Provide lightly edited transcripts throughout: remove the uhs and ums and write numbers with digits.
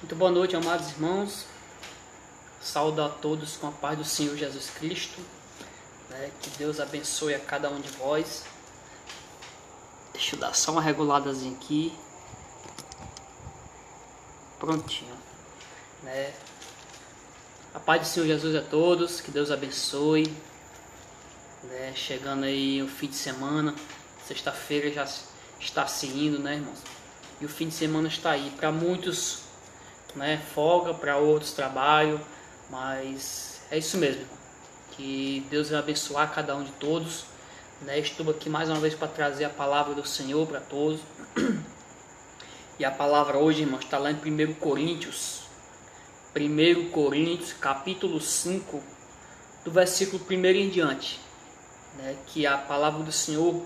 Muito boa noite, amados irmãos. Saúdo a todos com a paz do Senhor Jesus Cristo. Que Deus abençoe a cada um de vós. Deixa eu dar só uma reguladazinha aqui. Prontinho. A paz do Senhor Jesus a todos. Que Deus abençoe. Chegando aí o fim de semana. Sexta-feira já está se indo, irmãos? E o fim de semana está aí. Para muitos, folga, para outros trabalho, mas é isso mesmo, irmão. Que Deus vai abençoar cada um de todos. Estou aqui mais uma vez para trazer a palavra do Senhor para todos. E a palavra hoje, irmão, está lá em 1 Coríntios. 1 Coríntios, capítulo 5, do versículo 1 em diante. Que a palavra do Senhor,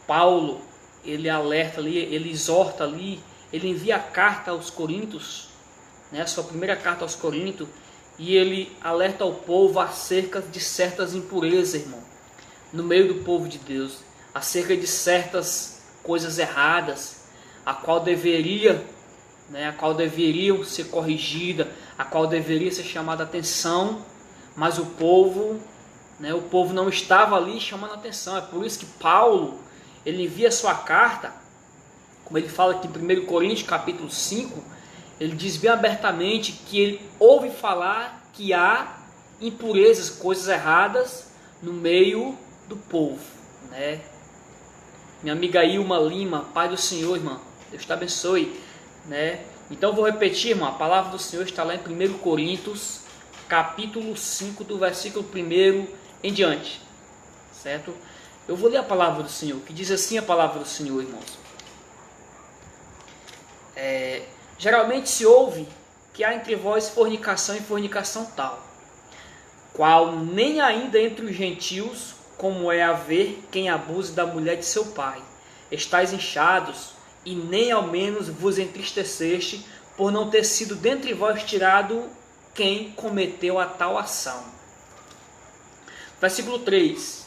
Paulo, ele alerta ali, ele exorta ali, ele envia a carta aos Coríntios, a sua primeira carta aos Coríntios, e ele alerta ao povo acerca de certas impurezas, irmão, no meio do povo de Deus, acerca de certas coisas erradas, a qual deveriam ser corrigidas, a qual deveria ser chamada a atenção, mas o povo não estava ali chamando a atenção. É por isso que Paulo, ele envia sua carta, como ele fala aqui em 1 Coríntios capítulo 5, ele diz bem abertamente que ele ouve falar que há impurezas, coisas erradas no meio do povo. Minha amiga Ilma Lima, Pai do Senhor, irmã, Deus te abençoe. Então eu vou repetir, irmão, a palavra do Senhor está lá em 1 Coríntios capítulo 5, do versículo 1 em diante, certo? Eu vou ler a palavra do Senhor, que diz assim a palavra do Senhor, irmãos. Geralmente se ouve que há entre vós fornicação e fornicação tal, qual nem ainda entre os gentios, como é haver quem abuse da mulher de seu pai. Estais inchados, e nem ao menos vos entristeceste, por não ter sido dentre vós tirado quem cometeu a tal ação. Versículo 3.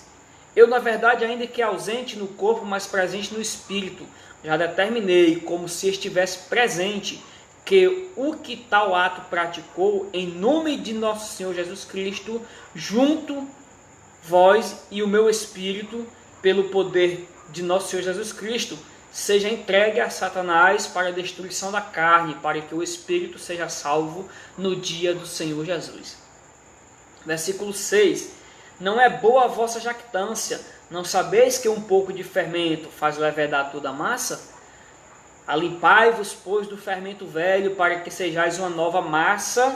Eu, na verdade, ainda que ausente no corpo, mas presente no espírito, já determinei, como se estivesse presente, que o que tal ato praticou, em nome de nosso Senhor Jesus Cristo, junto vós e o meu espírito, pelo poder de nosso Senhor Jesus Cristo, seja entregue a Satanás para a destruição da carne, para que o espírito seja salvo no dia do Senhor Jesus. Versículo 6. Não é boa a vossa jactância, não sabeis que um pouco de fermento faz levedar toda a massa? Alimpai-vos, pois, do fermento velho, para que sejais uma nova massa,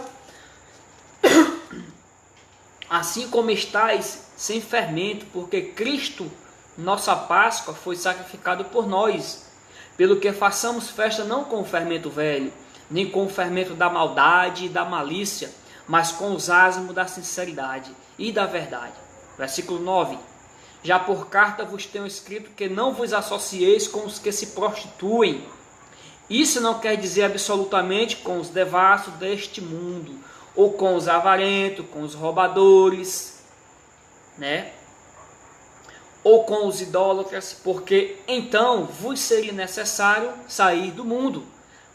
assim como estáis sem fermento, porque Cristo, nossa Páscoa, foi sacrificado por nós, pelo que façamos festa não com o fermento velho, nem com o fermento da maldade e da malícia, mas com os asmos da sinceridade e da verdade. Versículo 9. Já por carta vos tenho escrito que não vos associeis com os que se prostituem. Isso não quer dizer absolutamente com os devassos deste mundo, ou com os avarentos, com os roubadores, ou com os idólatras, porque então vos seria necessário sair do mundo.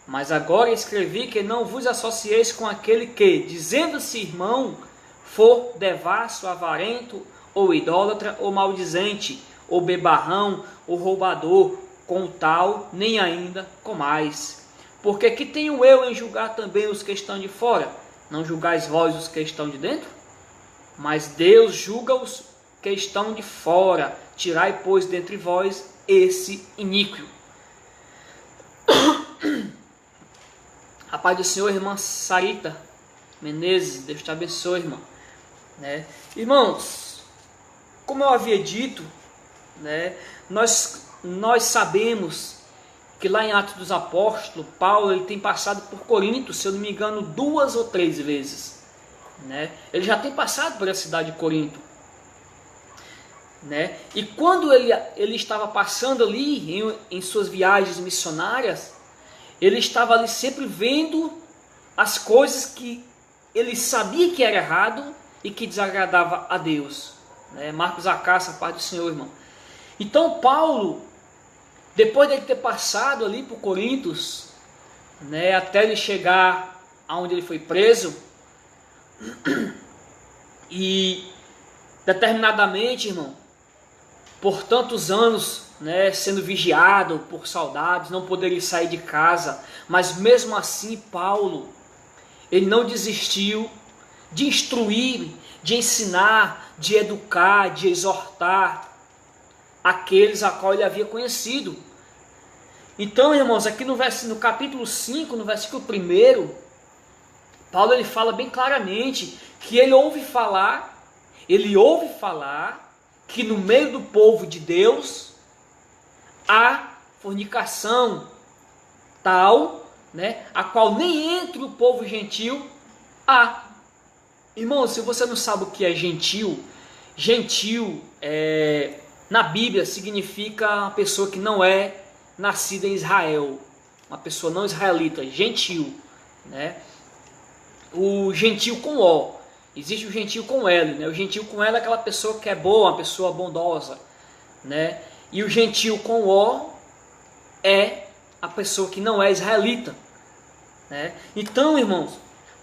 Mas agora escrevi que não vos associeis com aquele que, dizendo-se irmão, for devasso, avarento, ou idólatra, ou maldizente, ou bebarrão, ou roubador, com tal, nem ainda com mais. Porque que tenho eu em julgar também os que estão de fora? Não julgais vós os que estão de dentro? Mas Deus julga os que estão de fora. Tirai, pois, dentre vós esse iníquo. A paz do Senhor, irmã Sarita Menezes, Deus te abençoe, irmão. Irmãos, como eu havia dito, nós sabemos que lá em Atos dos Apóstolos, Paulo ele tem passado por Corinto, se eu não me engano, 2 ou 3 vezes. Ele já tem passado por a cidade de Corinto. E quando ele estava passando ali em suas viagens missionárias, ele estava ali sempre vendo as coisas que ele sabia que era errado e que desagradava a Deus. Marcos Acácio, a paz do Senhor, irmão. Então Paulo, depois de ter passado ali por Coríntios, né, até ele chegar aonde ele foi preso. E determinadamente, irmão, por tantos anos, né, sendo vigiado por soldados, não poderia sair de casa, mas mesmo assim Paulo, ele não desistiu de instruir, de ensinar, de educar, de exortar aqueles a qual ele havia conhecido. Então, irmãos, aqui no capítulo 5, no versículo 1, Paulo ele fala bem claramente que ele ouve falar que no meio do povo de Deus há fornicação tal, né, a qual nem entre o povo gentil há. Irmão, se você não sabe o que é gentil, na Bíblia significa uma pessoa que não é nascida em Israel, uma pessoa não israelita, gentil, né? O gentil com O, existe o gentil com L, né? O gentil com L é aquela pessoa que é boa, uma pessoa bondosa, né? E o gentil com O é a pessoa que não é israelita, né? Então, irmãos,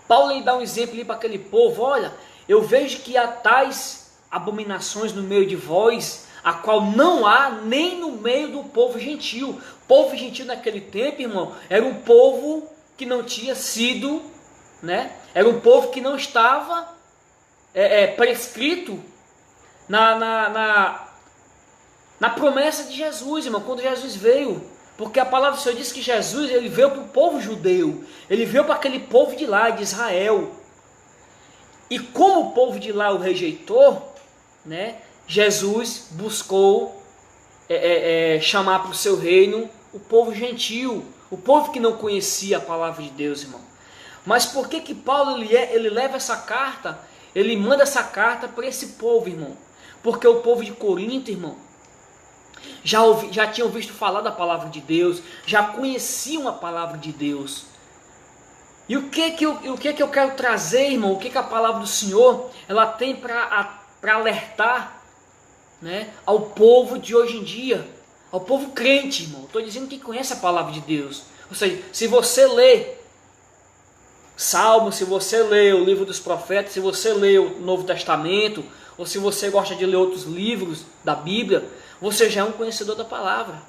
Paulo ele dá um exemplo ali para aquele povo: olha, eu vejo que há tais abominações no meio de vós, a qual não há nem no meio do povo gentil. O povo gentil naquele tempo, irmão, era um povo que não tinha sido, né? Era um povo que não estava prescrito na promessa de Jesus, irmão, quando Jesus veio. Porque a palavra do Senhor diz que Jesus ele veio para o povo judeu, ele veio para aquele povo de lá, de Israel. E como o povo de lá o rejeitou, né, Jesus buscou chamar para o seu reino o povo gentil, o povo que não conhecia a palavra de Deus, irmão. Mas por que Paulo ele leva essa carta, ele manda essa carta para esse povo, irmão? Porque o povo de Corinto, irmão, já tinham visto falar da palavra de Deus, já conheciam a palavra de Deus. E o que eu quero trazer, irmão? O que a palavra do Senhor ela tem para alertar, né, ao povo de hoje em dia, ao povo crente, irmão? Estou dizendo que conhece a palavra de Deus. Ou seja, se você lê Salmos, se você lê o livro dos profetas, se você lê o Novo Testamento, ou se você gosta de ler outros livros da Bíblia, você já é um conhecedor da palavra.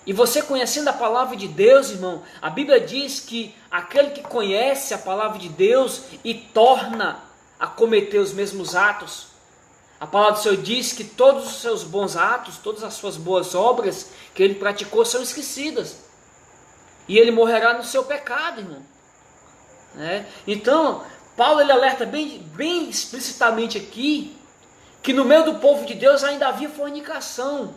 E você conhecendo a palavra de Deus, irmão, a Bíblia diz que aquele que conhece a palavra de Deus e torna a cometer os mesmos atos, a palavra do Senhor diz que todos os seus bons atos, todas as suas boas obras que ele praticou são esquecidas. E ele morrerá no seu pecado, irmão. Então, Paulo ele alerta bem explicitamente aqui que no meio do povo de Deus ainda havia fornicação.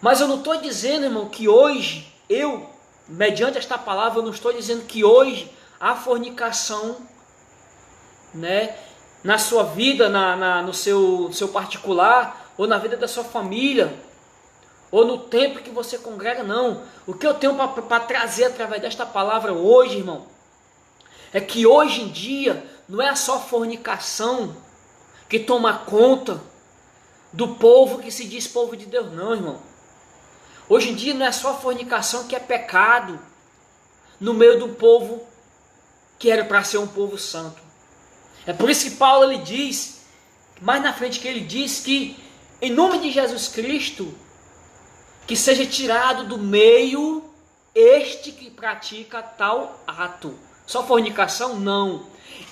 Mas eu não estou dizendo, irmão, que hoje, mediante esta palavra, eu não estou dizendo que hoje há fornicação, né, na sua vida, no seu particular, ou na vida da sua família, ou no tempo que você congrega, não. O que eu tenho para trazer através desta palavra hoje, irmão, é que hoje em dia não é só fornicação que toma conta do povo que se diz povo de Deus, não, irmão. Hoje em dia não é só fornicação que é pecado no meio do povo que era para ser um povo santo. É por isso que Paulo ele diz, mais na frente que ele diz que em nome de Jesus Cristo, que seja tirado do meio este que pratica tal ato. Só fornicação? Não.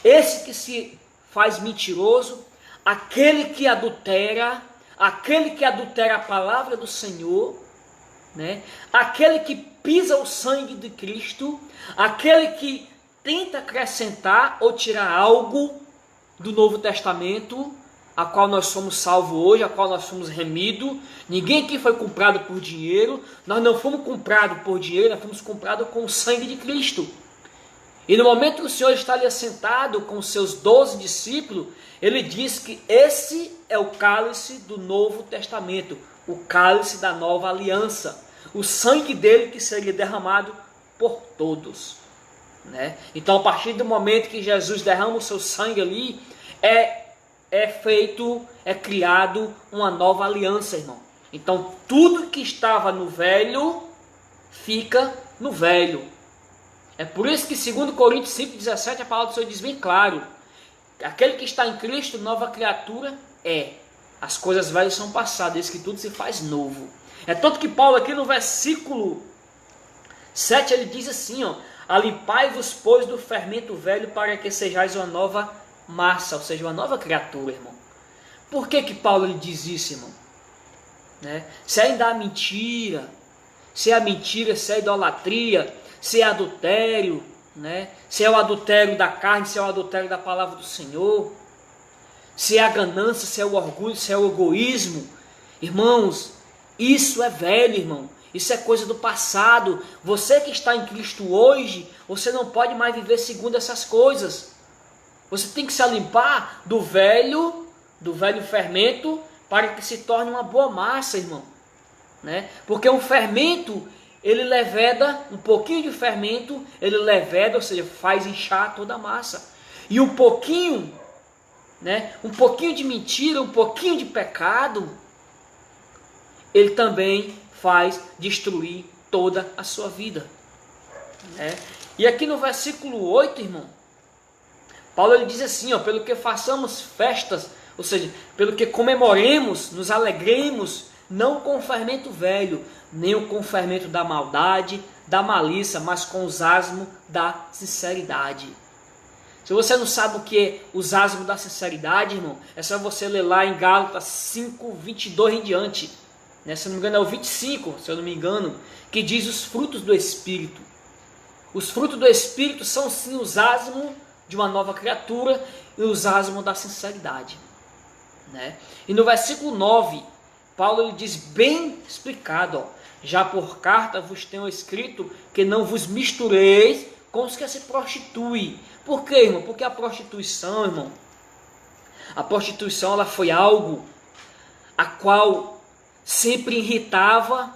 Esse que se faz mentiroso, aquele que adultera a palavra do Senhor, né? Aquele que pisa o sangue de Cristo, aquele que tenta acrescentar ou tirar algo do Novo Testamento, a qual nós somos salvos hoje, a qual nós somos remidos. Ninguém aqui foi comprado por dinheiro, nós não fomos comprados por dinheiro, nós fomos comprados com o sangue de Cristo. E no momento que o Senhor está ali assentado com os seus 12 discípulos, ele diz que esse é o cálice do Novo Testamento, o cálice da nova aliança, o sangue dele que seria derramado por todos, né? Então, a partir do momento que Jesus derrama o seu sangue ali, é criado uma nova aliança, irmão. Então, tudo que estava no velho, fica no velho. É por isso que, segundo Coríntios 5,17, a palavra do Senhor diz bem claro: aquele que está em Cristo, nova criatura é. As coisas velhas são passadas, eis que tudo se faz novo. É tanto que Paulo aqui no versículo 7, ele diz assim, ó: alimpai-vos, pois, do fermento velho, para que sejais uma nova massa, ou seja, uma nova criatura, irmão. Por que Paulo ele diz isso, irmão? Né? Se ainda há mentira, se é a mentira, se é a idolatria, se é adultério, né? Se é o adultério da carne, se é o adultério da palavra do Senhor, se é a ganância, se é o orgulho, se é o egoísmo, irmãos, isso é velho, irmão. Isso é coisa do passado. Você que está em Cristo hoje, você não pode mais viver segundo essas coisas. Você tem que se limpar do velho fermento, para que se torne uma boa massa, irmão. Né? Porque um fermento, ele leveda, um pouquinho de fermento, ele leveda, ou seja, faz inchar toda a massa. E um pouquinho, né, um pouquinho de mentira, um pouquinho de pecado, ele também faz destruir toda a sua vida. Né? E aqui no versículo 8, irmão, Paulo ele diz assim, ó: pelo que façamos festas, ou seja, pelo que comemoremos, nos alegremos, não com o fermento velho, nem com o fermento da maldade, da malícia, mas com os asmos da sinceridade. Se você não sabe o que é os asmos da sinceridade, irmão, é só você ler lá em Gálatas 5, 22 em diante. Né? Se eu não me engano é o 25, se eu não me engano, que diz os frutos do Espírito. Os frutos do Espírito são sim os asmos de uma nova criatura e os asmos da sinceridade. Né? E no versículo 9, Paulo ele diz bem explicado, ó: já por carta vos tenho escrito que não vos mistureis com os que se prostituem. Por quê, irmão? Porque a prostituição, irmão, a prostituição ela foi algo a qual sempre irritava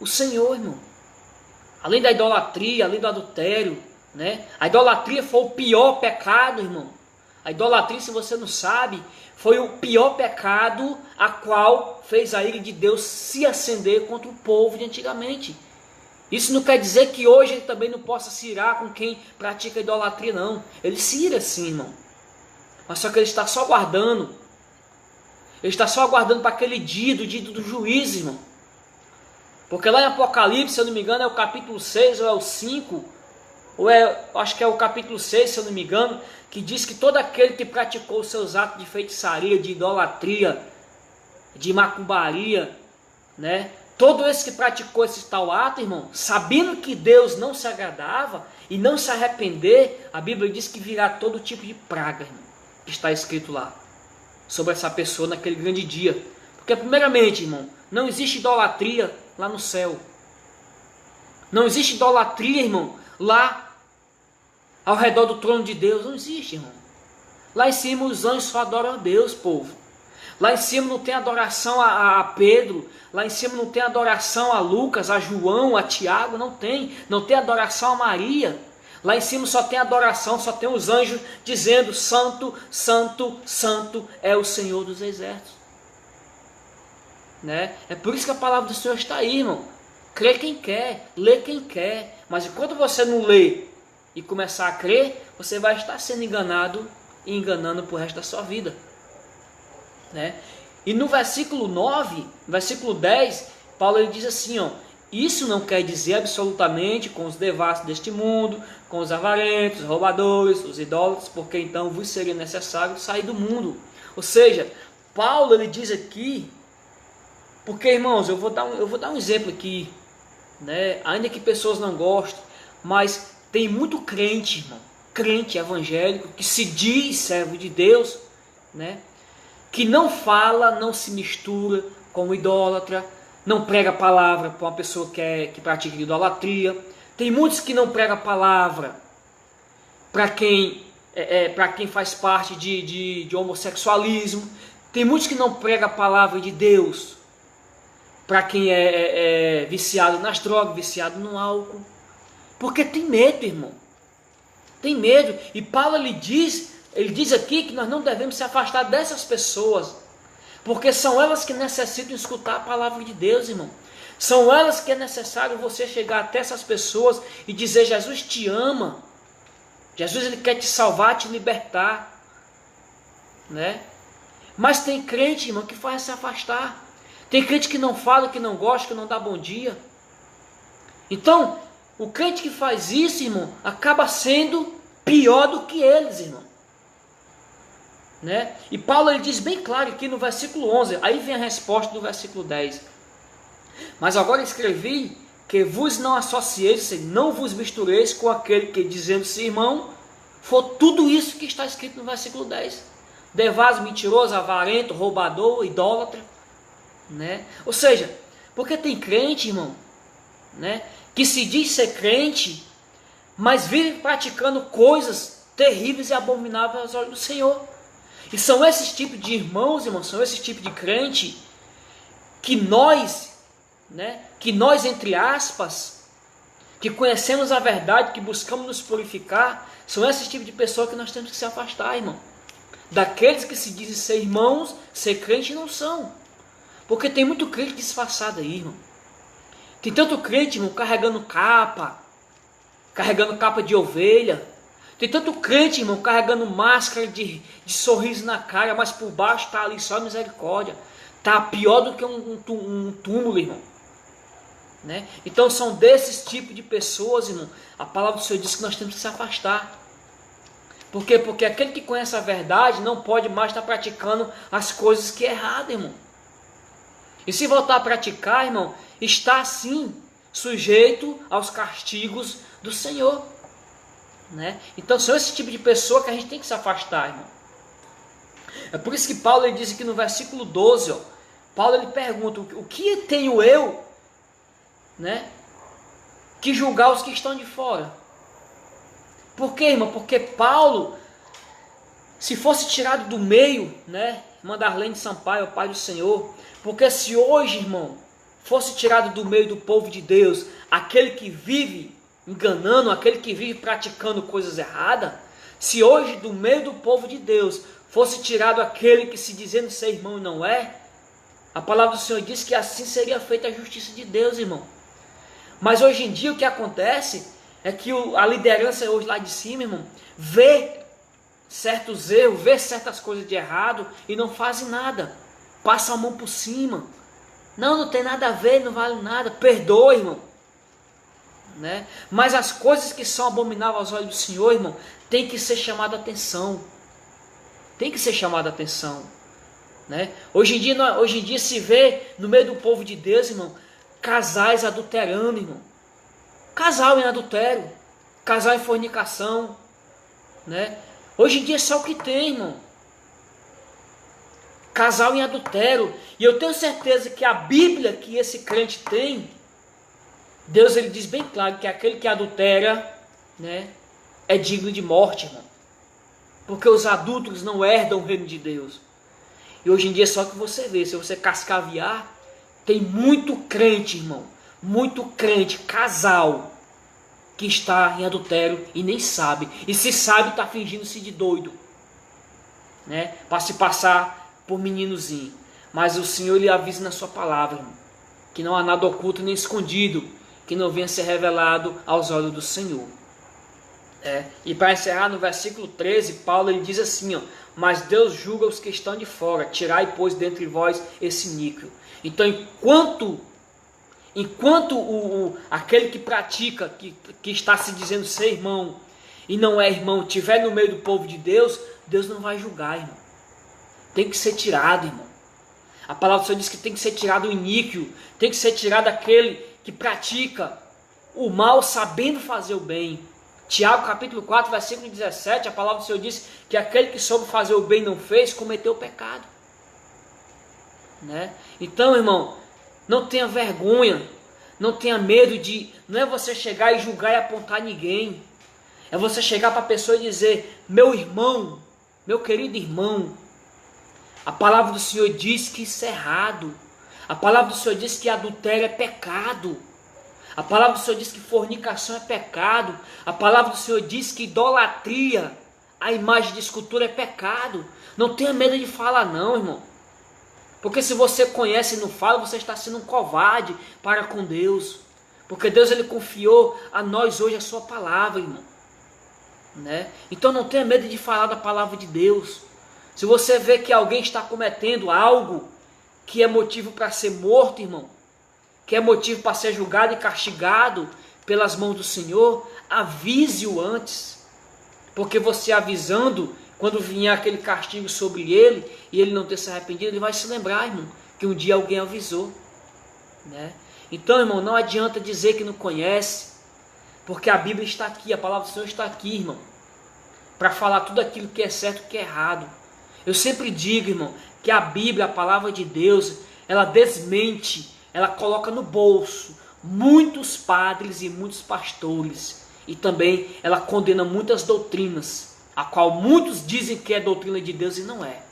o Senhor, irmão. Além da idolatria, além do adultério, né? A idolatria foi o pior pecado, irmão. A idolatria, se você não sabe, foi o pior pecado a qual fez a ira de Deus se acender contra o povo de antigamente. Isso não quer dizer que hoje ele também não possa se irar com quem pratica idolatria, não. Ele se ira sim, irmão. Mas só que ele está só aguardando. Ele está só aguardando para aquele dia do juízo, irmão. Porque lá em Apocalipse, se eu não me engano, é o capítulo 6 ou é o 5, acho que é o capítulo 6, se eu não me engano, que diz que todo aquele que praticou os seus atos de feitiçaria, de idolatria, de macumbaria, né? Todo esse que praticou esse tal ato, irmão, sabendo que Deus não se agradava e não se arrepender, a Bíblia diz que virá todo tipo de praga, irmão, que está escrito lá, sobre essa pessoa naquele grande dia. Porque primeiramente, irmão, não existe idolatria lá no céu. Não existe idolatria, irmão, lá ao redor do trono de Deus. Não existe, irmão. Lá em cima os anjos só adoram a Deus, povo. Lá em cima não tem adoração a Pedro. Lá em cima não tem adoração a Lucas, a João, a Tiago. Não tem. Não tem adoração a Maria. Lá em cima só tem adoração, só tem os anjos dizendo: santo, santo, santo é o Senhor dos exércitos. Né? É por isso que a palavra do Senhor está aí, irmão. Crê quem quer, lê quem quer. Mas enquanto você não lê e começar a crer, você vai estar sendo enganado e enganando por resto da sua vida. Né? E no versículo 9, versículo 10, Paulo ele diz assim, ó: isso não quer dizer absolutamente com os devassos deste mundo, com os avarentos, os roubadores, os idólatras, porque então vos seria necessário sair do mundo. Ou seja, Paulo ele diz aqui, porque, irmãos, eu vou dar um exemplo aqui, né? Ainda que pessoas não gostem, mas tem muito crente, irmão, crente evangélico, que se diz servo de Deus, né? Que não fala, não se mistura com o idólatra, não prega a palavra para uma pessoa que pratica idolatria. Tem muitos que não pregam a palavra para quem faz parte de homossexualismo. Tem muitos que não pregam a palavra de Deus para quem é viciado nas drogas, viciado no álcool. Porque tem medo, irmão. Tem medo. E Paulo ele diz aqui que nós não devemos se afastar dessas pessoas, porque são elas que necessitam escutar a palavra de Deus, irmão. São elas que é necessário você chegar até essas pessoas e dizer: Jesus te ama. Jesus, ele quer te salvar, te libertar. Né? Mas tem crente, irmão, que faz se afastar. Tem crente que não fala, que não gosta, que não dá bom dia. Então, o crente que faz isso, irmão, acaba sendo pior do que eles, irmão. Né? E Paulo, ele diz bem claro aqui no versículo 11. Aí vem a resposta do versículo 10. Mas agora escrevi que vos não associeis, não vos mistureis com aquele que, dizendo-se irmão, for tudo isso que está escrito no versículo 10. Devaz, mentiroso, avarento, roubador, idólatra. Né? Ou seja, porque tem crente, irmão, né, que se diz ser crente, mas vive praticando coisas terríveis e abomináveis aos olhos do Senhor. E são esses tipos de irmãos, irmãos, são esses tipos de crente que nós, né, entre aspas, que conhecemos a verdade, que buscamos nos purificar, são esses tipos de pessoas que nós temos que se afastar, irmão. Daqueles que se dizem ser irmãos, ser crente, não são. Porque tem muito crente disfarçado aí, irmão. Tem tanto crente, irmão, carregando capa de ovelha. Tem tanto crente, irmão, carregando máscara de sorriso na cara, mas por baixo está ali só misericórdia. Está pior do que um túmulo, irmão. Né? Então são desses tipos de pessoas, irmão, a palavra do Senhor diz que nós temos que se afastar. Por quê? Porque aquele que conhece a verdade não pode mais estar praticando as coisas que é errado, irmão. E se voltar a praticar, irmão, está sim sujeito aos castigos do Senhor. Né? Então são esse tipo de pessoa que a gente tem que se afastar, irmão. É por isso que Paulo, ele diz aqui no versículo 12, ó, Paulo, ele pergunta: o que tenho eu, né, que julgar os que estão de fora? Por quê, irmão? Porque Paulo, se fosse tirado do meio, né, irmã Darlene Sampaio, Pai do Senhor, porque se hoje, irmão, fosse tirado do meio do povo de Deus aquele que vive enganando, aquele que vive praticando coisas erradas, se hoje do meio do povo de Deus fosse tirado aquele que se dizendo ser irmão e não é, a palavra do Senhor diz que assim seria feita a justiça de Deus, irmão. Mas hoje em dia o que acontece é que a liderança hoje lá de cima, irmão, vê certos erros, vê certas coisas de errado e não fazem nada. Passa a mão por cima. Não tem nada a ver, não vale nada. Perdoa, irmão. Né? Mas as coisas que são abomináveis aos olhos do Senhor, irmão, tem que ser chamada a atenção. Tem que ser chamada a atenção. Né? Hoje em dia se vê no meio do povo de Deus, irmão, casais adulterando, irmão. Casal em adultério, casal em fornicação. Né? Hoje em dia é só o que tem, irmão. Casal em adultério. E eu tenho certeza que a Bíblia que esse crente tem, Deus, ele diz bem claro que aquele que adultera, né, é digno de morte, irmão. Porque os adúlteros não herdam o reino de Deus. E hoje em dia é só que você vê, se você cascaviar, tem muito crente, irmão, muito crente, casal, que está em adultério e nem sabe. E se sabe, está fingindo-se de doido, né, para se passar por meninozinho. Mas o Senhor lhe avisa na sua palavra, irmão, que não há nada oculto nem escondido que não venha a ser revelado aos olhos do Senhor. E para encerrar no versículo 13, Paulo, ele diz assim, ó: mas Deus julga os que estão de fora, tirai, pois, dentre vós esse níquel. Então, enquanto aquele que pratica, que está se dizendo ser irmão e não é irmão, estiver no meio do povo de Deus, Deus não vai julgar, irmão. Tem que ser tirado, irmão. A palavra do Senhor diz que tem que ser tirado o iníquo, tem que ser tirado aquele que pratica o mal sabendo fazer o bem. Tiago capítulo 4, versículo 17, a palavra do Senhor diz que aquele que soube fazer o bem e não fez, cometeu o pecado. Né? Então, irmão, não tenha vergonha, não tenha medo de... Não é você chegar e julgar e apontar ninguém. É você chegar para a pessoa e dizer: meu irmão, meu querido irmão, a palavra do Senhor diz que isso é errado. A palavra do Senhor diz que adultério é pecado. A palavra do Senhor diz que fornicação é pecado. A palavra do Senhor diz que idolatria, a imagem de escultura, é pecado. Não tenha medo de falar não, irmão. Porque se você conhece e não fala, você está sendo um covarde para com Deus. Porque Deus ele confiou a nós hoje a sua palavra, irmão. Né? Então não tenha medo de falar da palavra de Deus. Se você vê que alguém está cometendo algo que é motivo para ser morto, irmão, que é motivo para ser julgado e castigado pelas mãos do Senhor, avise-o antes. Porque você avisando, quando vier aquele castigo sobre ele, e ele não ter se arrependido, ele vai se lembrar, irmão, que um dia alguém avisou. Né? Então, irmão, não adianta dizer que não conhece, porque a Bíblia está aqui, a palavra do Senhor está aqui, irmão, para falar tudo aquilo que é certo e que é errado. Eu sempre digo, irmão, que a Bíblia, a palavra de Deus, ela desmente, ela coloca no bolso muitos padres e muitos pastores, e também ela condena muitas doutrinas, a qual muitos dizem que é doutrina de Deus e não é.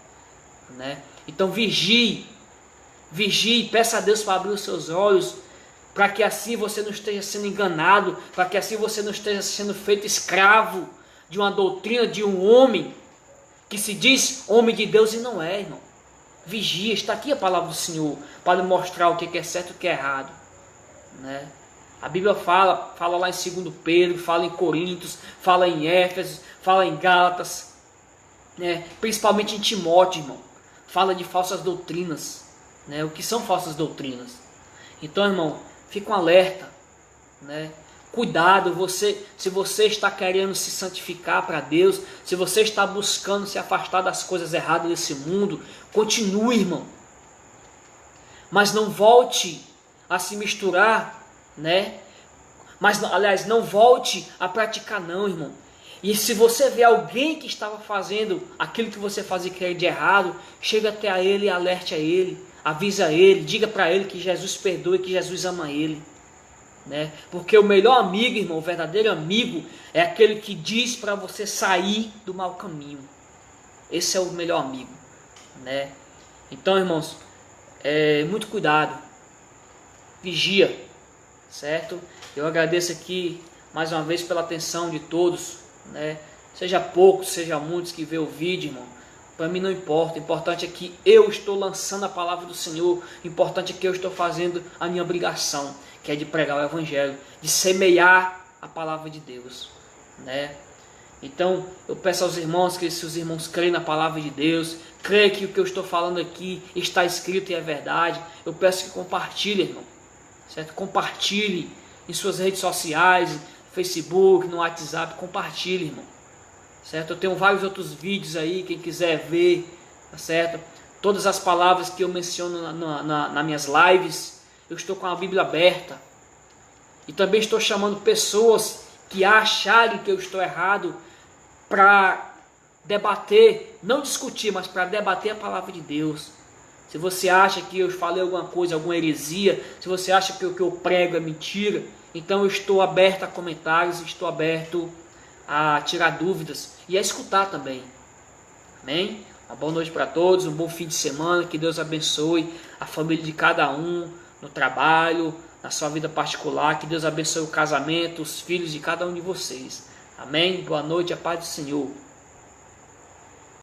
Né? Então vigie, peça a Deus para abrir os seus olhos, para que assim você não esteja sendo enganado, para que assim você não esteja sendo feito escravo de uma doutrina de um homem que se diz homem de Deus e não é, irmão. Vigia, está aqui a palavra do Senhor para mostrar o que é certo e o que é errado. Né? A Bíblia fala lá em 2 Pedro, fala em Coríntios, fala em Éfeso, fala em Gálatas, né? Principalmente em Timóteo, irmão. Fala de falsas doutrinas. Né? O que são falsas doutrinas? Então, irmão, fica um alerta. Né? Cuidado, se você está querendo se santificar para Deus, se você está buscando se afastar das coisas erradas desse mundo, continue, irmão. Mas não volte a se misturar, né? Mas, aliás, não volte a praticar não, irmão. E se você vê alguém que estava fazendo aquilo que você fazia que era de errado, chega até a ele e alerte a ele, avisa ele, diga para ele que Jesus perdoa e que Jesus ama ele. Né? Porque o melhor amigo, irmão, o verdadeiro amigo, é aquele que diz para você sair do mau caminho. Esse é o melhor amigo. Né? Então, irmãos, muito cuidado. Vigia, certo? Eu agradeço aqui mais uma vez pela atenção de todos, né? Seja poucos, seja muitos que vê o vídeo, irmão. Para mim não importa, o importante é que eu estou lançando a palavra do Senhor, o importante é que eu estou fazendo a minha obrigação, que é de pregar o Evangelho, de semear a palavra de Deus, né? Então eu peço aos irmãos que se os irmãos creem na palavra de Deus, creem que o que eu estou falando aqui está escrito e é verdade, eu peço que compartilhem, irmão, certo? Compartilhe em suas redes sociais, no Facebook, no WhatsApp, compartilhe, irmão. Certo? Eu tenho vários outros vídeos aí, quem quiser ver, tá certo? Todas as palavras que eu menciono nas minhas lives, eu estou com a Bíblia aberta. E também estou chamando pessoas que acharem que eu estou errado para debater, não discutir, mas para debater a palavra de Deus. Se você acha que eu falei alguma coisa, alguma heresia, se você acha que o que eu prego é mentira, então eu estou aberto a comentários, estou aberto a tirar dúvidas e a escutar também. Amém? Uma boa noite para todos, um bom fim de semana, que Deus abençoe a família de cada um, no trabalho, na sua vida particular, que Deus abençoe o casamento, os filhos de cada um de vocês. Amém? Boa noite, a paz do Senhor.